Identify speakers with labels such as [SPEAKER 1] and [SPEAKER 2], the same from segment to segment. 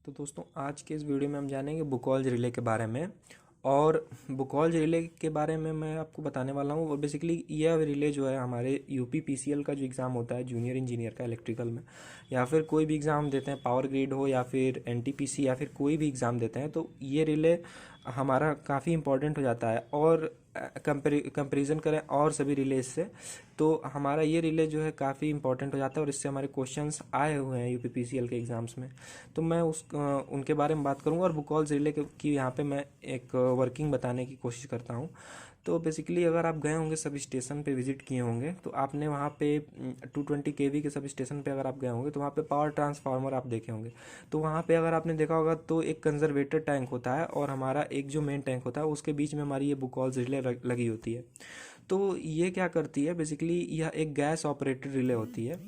[SPEAKER 1] तो दोस्तों आज के इस वीडियो में हम जानेंगे बुकॉल्ज रिले के बारे में। और बुकॉल्ज रिले के बारे में मैं आपको बताने वाला हूँ। और बेसिकली यह रिले जो है हमारे यूपी पीसीएल का जो एग्ज़ाम होता है जूनियर इंजीनियर का इलेक्ट्रिकल में, या फिर कोई भी एग्ज़ाम देते हैं, पावर ग्रिड हो या फिर एनटीपीसी या फिर कोई भी एग्ज़ाम देते हैं, तो ये रिले हमारा काफ़ी इंपॉर्टेंट हो जाता है। और कंपेरिजन करें और सभी रिलेज से, तो हमारा ये रिले जो है काफ़ी इंपॉर्टेंट हो जाता है और इससे हमारे क्वेश्चंस आए हुए हैं यूपीपीसीएल के एग्ज़ाम्स में। तो मैं उनके बारे में बात करूंगा और बुकॉल्स रिले की यहाँ पे मैं एक वर्किंग बताने की कोशिश करता हूँ। तो बेसिकली अगर आप गए होंगे सब स्टेशन पे विजिट किए होंगे, तो आपने वहाँ पे 220 kV के सब स्टेशन पे अगर आप गए होंगे तो वहाँ पे पावर ट्रांसफार्मर आप देखे होंगे। तो वहाँ पे अगर आपने देखा होगा तो एक कंजर्वेटर टैंक होता है और हमारा एक जो मेन टैंक होता है उसके बीच में हमारी ये बुकॉल्स रिले लगी होती है। तो ये क्या करती है, बेसिकली यह एक गैस ऑपरेटेड रिले होती है।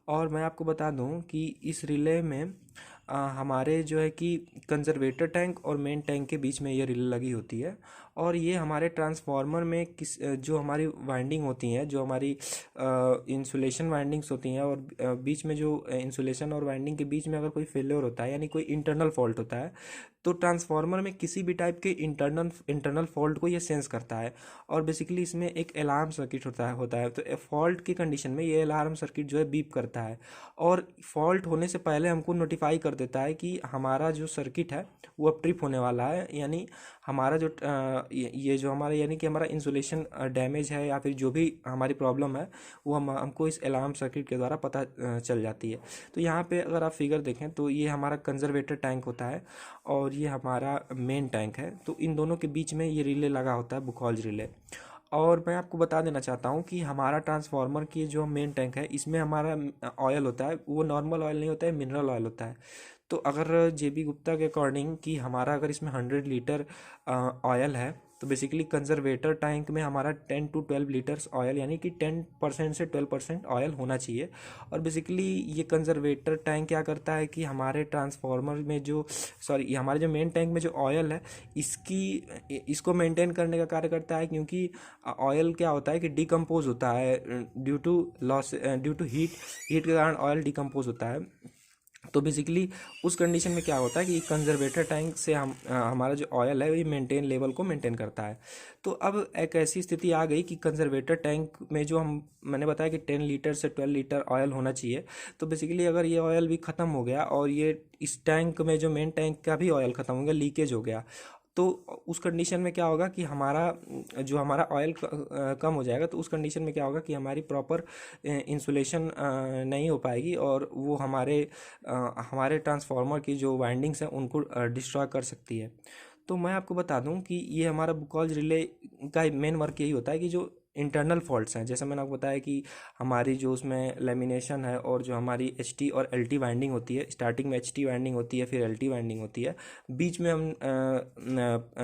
[SPEAKER 1] और मैं आपको बता दूं कि इस रिले में हमारे जो है कि कंजर्वेटर टैंक और मेन टैंक के बीच में ये रिले लगी होती है। और ये हमारे ट्रांसफार्मर में जो हमारी वाइंडिंग होती हैं, जो हमारी इंसुलेशन वाइंडिंग्स होती हैं, और बीच में जो इंसुलेशन और वाइंडिंग के बीच में अगर कोई फेलियर होता है यानी कोई इंटरनल फॉल्ट होता है, तो ट्रांसफार्मर में किसी भी टाइप के इंटरनल फॉल्ट को ये सेंस करता है। और बेसिकली इसमें एक अलार्म सर्किट होता है। तो फॉल्ट की कंडीशन में ये अलार्म सर्किट जो है बीप करता है और फॉल्ट होने से पहले हमको नोटिफाई कर देता है कि हमारा जो सर्किट है वो अब ट्रिप होने वाला है। यानी हमारा जो ये जो हमारा यानी कि हमारा इंसुलेशन डैमेज है या फिर जो भी हमारी प्रॉब्लम है वो हमको इस अलार्म सर्किट के द्वारा पता चल जाती है। तो यहाँ पे अगर आप फिगर देखें तो ये हमारा कंजर्वेटर टैंक होता है और ये हमारा मेन टैंक है। तो इन दोनों के बीच में ये रिले लगा होता है, बुकॉल्ज रिले। और मैं आपको बता देना चाहता हूँ कि हमारा ट्रांसफार्मर की जो मेन टैंक है इसमें हमारा ऑयल होता है, वो नॉर्मल ऑयल नहीं होता है, मिनरल ऑयल होता है। तो अगर जेबी गुप्ता के अकॉर्डिंग कि हमारा अगर इसमें 100 लीटर ऑयल है, तो बेसिकली कंजर्वेटर टैंक में हमारा 10 to 12 लीटर्स ऑयल यानी कि 10% से 12% ऑयल होना चाहिए। और बेसिकली ये कंजर्वेटर टैंक क्या करता है कि हमारे ट्रांसफार्मर में जो हमारे जो मेन टैंक में जो ऑयल है इसको मेंटेन करने का कार्य करता है। क्योंकि ऑयल क्या होता है कि डिकम्पोज होता है ड्यू टू हीट के कारण ऑयल डिकम्पोज होता है। तो बेसिकली उस कंडीशन में क्या होता है कि कंजर्वेटर टैंक से हमारा जो ऑयल है ये मेंटेन लेवल को मेंटेन करता है। तो अब एक ऐसी स्थिति आ गई कि कंजर्वेटर टैंक में जो मैंने बताया कि 10 लीटर से 12 लीटर ऑयल होना चाहिए। तो बेसिकली अगर ये ऑयल भी ख़त्म हो गया और ये इस टैंक में जो मेन टैंक का भी ऑयल ख़त्म हो गया, लीकेज हो गया, तो उस कंडीशन में क्या होगा कि हमारा ऑयल कम हो जाएगा। तो उस कंडीशन में क्या होगा कि हमारी प्रॉपर इंसुलेशन नहीं हो पाएगी और वो हमारे ट्रांसफार्मर की जो वाइंडिंग्स हैं उनको डिस्ट्रॉय कर सकती है। तो मैं आपको बता दूं कि ये हमारा बुकॉल्ज रिले का मेन वर्क यही होता है कि जो इंटरनल फॉल्ट्स हैं, जैसे मैंने आपको बताया कि हमारी जो उसमें लेमिनेशन है और जो हमारी एच टी और एल टी वाइंडिंग होती है, स्टार्टिंग में एच टी वाइंडिंग होती है, फिर एल टी वाइंडिंग होती है, बीच में हम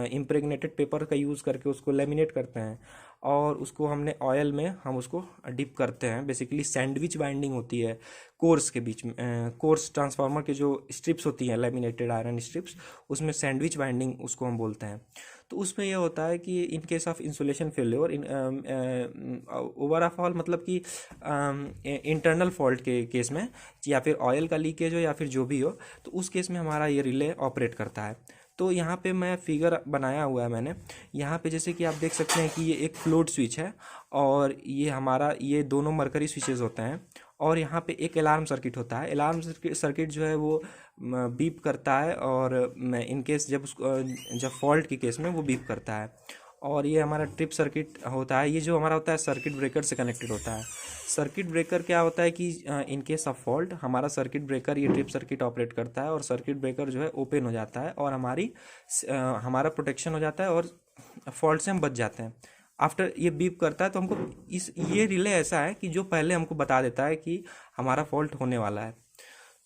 [SPEAKER 1] इम्प्रेगनेटेड पेपर का यूज़ करके उसको लेमिनेट करते हैं और उसको हमने ऑयल में हम उसको डिप करते हैं। बेसिकली सैंडविच वाइंडिंग होती है कोर्स के बीच में, कोर्स ट्रांसफार्मर के जो स्ट्रिप्स होती हैं, लेमिनेटेड आयरन स्ट्रिप्स, उसमें सैंडविच वाइंडिंग उसको हम बोलते हैं। तो उसमें यह होता है कि in case of insulation failure, overall मतलब कि इंटरनल फॉल्ट के केस में, या फिर ऑयल का लीकेज हो या फिर जो भी हो, तो उस केस में हमारा ये रिले ऑपरेट करता है। तो यहाँ पे मैं फिगर बनाया हुआ है मैंने। यहाँ पे जैसे कि आप देख सकते हैं कि ये एक फ्लोट स्विच है और ये दोनों मरकरी स्विचेस होते हैं। और यहाँ पे एक अलार्म सर्किट होता है। अलार्म सर्किट जो है वो बीप करता है और इन केस जब फॉल्ट के केस में वो बीप करता है। और ये हमारा ट्रिप सर्किट होता है। ये जो हमारा होता है सर्किट ब्रेकर से कनेक्टेड होता है। सर्किट ब्रेकर क्या होता है कि इन केस ऑफ फॉल्ट हमारा सर्किट ब्रेकर ये ट्रिप सर्किट ऑपरेट करता है और सर्किट ब्रेकर जो है ओपन हो जाता है और हमारा प्रोटेक्शन हो जाता है और फॉल्ट से हम बच जाते हैं। आफ्टर ये बीप करता है तो हमको ये रिले ऐसा है कि जो पहले हमको बता देता है कि हमारा फॉल्ट होने वाला है।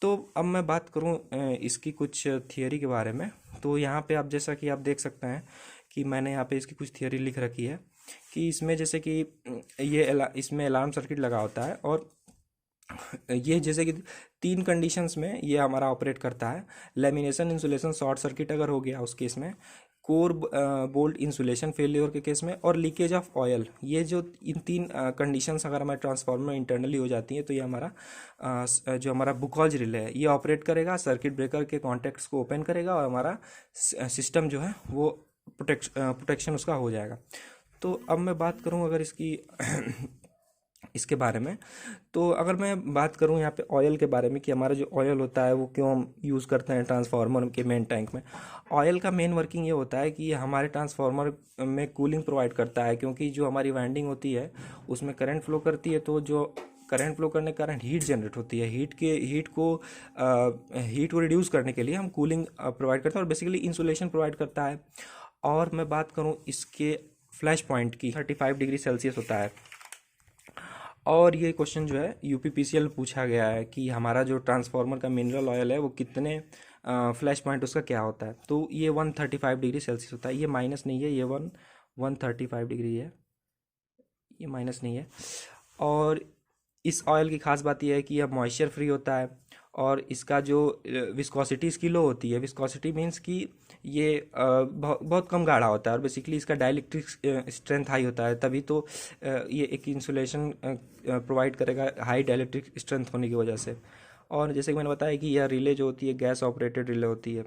[SPEAKER 1] तो अब मैं बात करूं इसकी कुछ थियोरी के बारे में। तो यहाँ पे आप जैसा कि आप देख सकते हैं कि मैंने यहाँ पे इसकी कुछ थियोरी लिख रखी है कि इसमें जैसे कि इसमें अलार्म सर्किट लगा होता है और ये जैसे कि 3 कंडीशंस में ये हमारा ऑपरेट करता है। लेमिनेशन इंसुलेशन शॉर्ट सर्किट अगर हो गया उस केस में, कोर बोल्ट इंसुलेशन फेलियर के केस में, और लीकेज ऑफ ऑयल। ये जो इन तीन कंडीशंस अगर हमारे ट्रांसफार्मर इंटरनली हो जाती हैं तो ये हमारा जो हमारा बुकॉल्ज रिले है ये ऑपरेट करेगा, सर्किट ब्रेकर के कॉन्टैक्ट्स को ओपन करेगा और हमारा सिस्टम जो है वो प्रोटेक्शन उसका हो जाएगा। तो अब मैं बात करूं अगर इसकी इसके बारे में, तो अगर मैं बात करूं यहाँ पे ऑयल के बारे में कि हमारा जो ऑयल होता है वो क्यों हम यूज़ करते हैं ट्रांसफार्मर के मेन टैंक में। ऑयल का मेन वर्किंग ये होता है कि ये हमारे ट्रांसफार्मर में कूलिंग प्रोवाइड करता है, क्योंकि जो हमारी वाइंडिंग होती है उसमें करंट फ्लो करती है, तो जो करंट फ्लो करने के कारण हीट जनरेट होती है। हीट को रिड्यूस करने के लिए हम कूलिंग प्रोवाइड करते हैं और बेसिकली इंसुलेशन प्रोवाइड करता है। और मैं बात करूँ इसके फ्लैश पॉइंट की, 35 डिग्री सेल्सियस होता है। और ये क्वेश्चन जो है यूपीपीसीएल पूछा गया है कि हमारा जो ट्रांसफार्मर का मिनरल ऑयल है वो कितने फ्लैश पॉइंट उसका क्या होता है। तो ये 135 डिग्री सेल्सियस होता है, ये माइनस नहीं है, ये 135 डिग्री है, ये माइनस नहीं है। और इस ऑयल की खास बात यह है कि यह मॉइस्चर फ्री होता है और इसका जो विस्कोसिटी इसकी लो होती है। विस्कोसिटी मीन्स कि ये बहुत कम गाढ़ा होता है और बेसिकली इसका डाइलेक्ट्रिक स्ट्रेंथ हाई होता है, तभी तो ये एक इंसुलेशन प्रोवाइड करेगा हाई डाइलेक्ट्रिक स्ट्रेंथ होने की वजह से। और जैसे कि मैंने बताया कि यह रिले जो होती है गैस ऑपरेटेड रिले होती है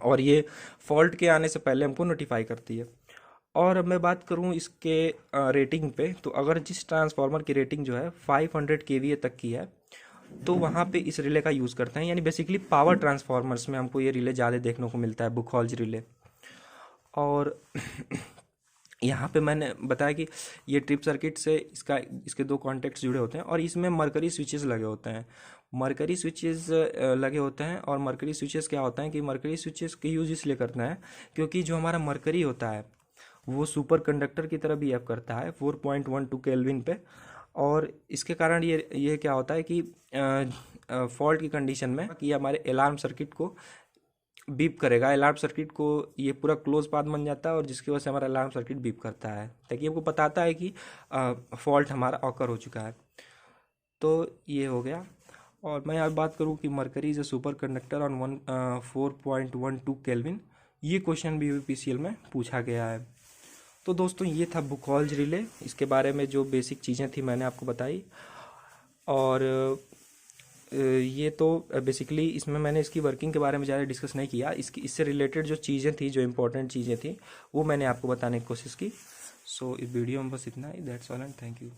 [SPEAKER 1] और ये फॉल्ट के आने से पहले हमको नोटिफाई करती है। और अब मैं बात करूं इसके रेटिंग पे, तो अगर जिस ट्रांसफार्मर की रेटिंग जो है 500 केवीए तक की है तो वहाँ पे इस रिले का यूज़ करते हैं। यानी बेसिकली पावर ट्रांसफार्मर्स में हमको ये रिले ज़्यादा देखने को मिलता है, बुकॉल्ज रिले। और यहाँ पे मैंने बताया कि ये ट्रिप सर्किट से इसके दो कॉन्टैक्ट्स जुड़े होते हैं और इसमें मरकरी स्विचेस लगे होते हैं। मरकरी स्विचेस लगे होते हैं और मरकरी स्विचेस क्या होता है कि मरकरी स्विचेस के यूज़ इसलिए करना है क्योंकि जो हमारा मरकरी होता है वो सुपर कंडक्टर की तरह बिहेव करता है 4.12 केल्विन पे। और इसके कारण ये क्या होता है कि फॉल्ट की कंडीशन में कि हमारे अलार्म सर्किट को बीप करेगा, अलार्म सर्किट को ये पूरा क्लोज पाथ बन जाता है और जिसकी वजह से हमारा अलार्म सर्किट बीप करता है ताकि हमको बताता है कि फॉल्ट हमारा ऑकर हो चुका है। तो ये हो गया। और मैं यहाँ बात करूँ कि mercury is a super conductor on 4.12 kelvin, ये क्वेश्चन भी यूपीसीएल में पूछा गया है। तो दोस्तों ये था बुकॉल्ज रिले, इसके बारे में जो बेसिक चीज़ें थी मैंने आपको बताई। और ये तो बेसिकली इसमें मैंने इसकी वर्किंग के बारे में ज़्यादा डिस्कस नहीं किया, इससे रिलेटेड जो चीज़ें थी, जो इंपॉर्टेंट चीज़ें थी वो मैंने आपको बताने की कोशिश की। सो इस वीडियो में बस इतना ही। That's all and thank you.